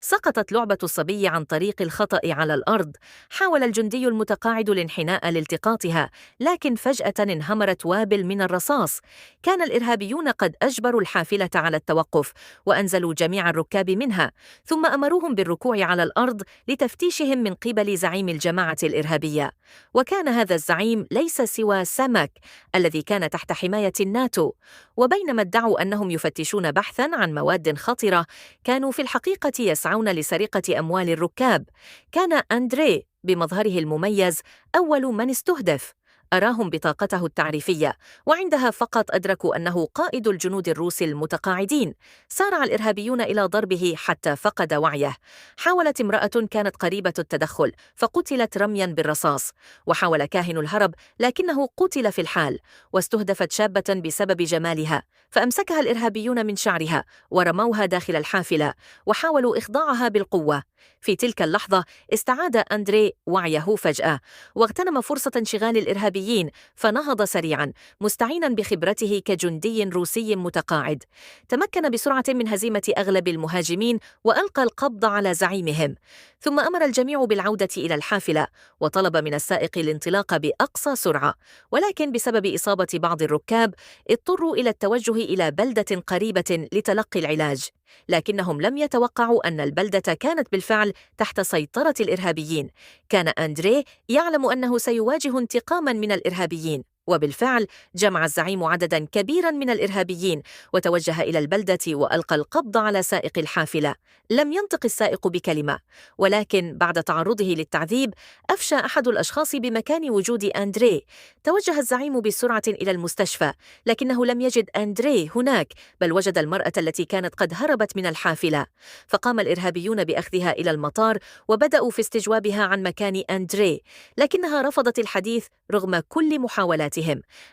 سقطت لعبة الصبي عن طريق الخطأ على الأرض. حاول الجندي المتقاعد الانحناء لالتقاطها، لكن فجأة انهمرت وابل من الرصاص. كان الإرهابيون قد أجبروا الحافلة على التوقف، وأنزلوا جميع الركاب منها، ثم أمروهم بالركوع على الأرض لتفتيشهم من قبل زعيم الجماعة الإرهابية. وكان هذا الزعيم ليس سوى سمك الذي كان تحت حماية الناتو. وبينما ادعوا أنهم يفتشون بحثاً عن مواد خطرة، كانوا في الحقيقة يسعون لسرقة أموال الركاب. كان أندري بمظهره المميز أول من استهدف. أراهم بطاقته التعريفية، وعندها فقط أدركوا أنه قائد الجنود الروس المتقاعدين. سارع الإرهابيون إلى ضربه حتى فقد وعيه. حاولت امرأة كانت قريبة التدخل فقتلت رمياً بالرصاص، وحاول كاهن الهرب لكنه قتل في الحال. واستهدفت شابة بسبب جمالها، فأمسكها الإرهابيون من شعرها ورموها داخل الحافلة وحاولوا إخضاعها بالقوة. في تلك اللحظة استعاد أندري وعيه فجأة، واغتنم فرصة انشغال الإرهابيين فنهض سريعا مستعينا بخبرته كجندي روسي متقاعد. تمكن بسرعة من هزيمة أغلب المهاجمين وألقى القبض على زعيمهم، ثم أمر الجميع بالعودة إلى الحافلة وطلب من السائق الانطلاق بأقصى سرعة. ولكن بسبب إصابة بعض الركاب اضطروا إلى التوجه إلى بلدة قريبة لتلقي العلاج، لكنهم لم يتوقعوا أن البلدة كانت بالفعل تحت سيطرة الإرهابيين. كان أندري يعلم أنه سيواجه انتقاماً من الإرهابيين، وبالفعل جمع الزعيم عدداً كبيراً من الإرهابيين وتوجه إلى البلدة وألقى القبض على سائق الحافلة. لم ينطق السائق بكلمة، ولكن بعد تعرضه للتعذيب أفشى أحد الأشخاص بمكان وجود أندري. توجه الزعيم بسرعة إلى المستشفى، لكنه لم يجد أندري هناك، بل وجد المرأة التي كانت قد هربت من الحافلة. فقام الإرهابيون بأخذها إلى المطار وبدأوا في استجوابها عن مكان أندري، لكنها رفضت الحديث رغم كل محاولاتهم.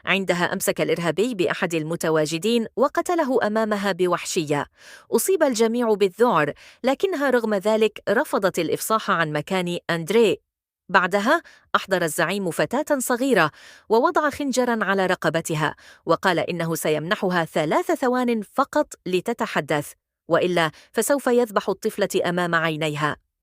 عندها أمسك الإرهابي بأحد المتواجدين وقتله أمامها بوحشية. أصيب الجميع بالذعر، لكنها رغم ذلك رفضت الإفصاح عن مكان أندري. بعدها أحضر الزعيم فتاة صغيرة ووضع خنجراً على رقبتها، وقال إنه سيمنحها 3 ثوان فقط لتتحدث، وإلا فسوف يذبح الطفلة أمام عينيها.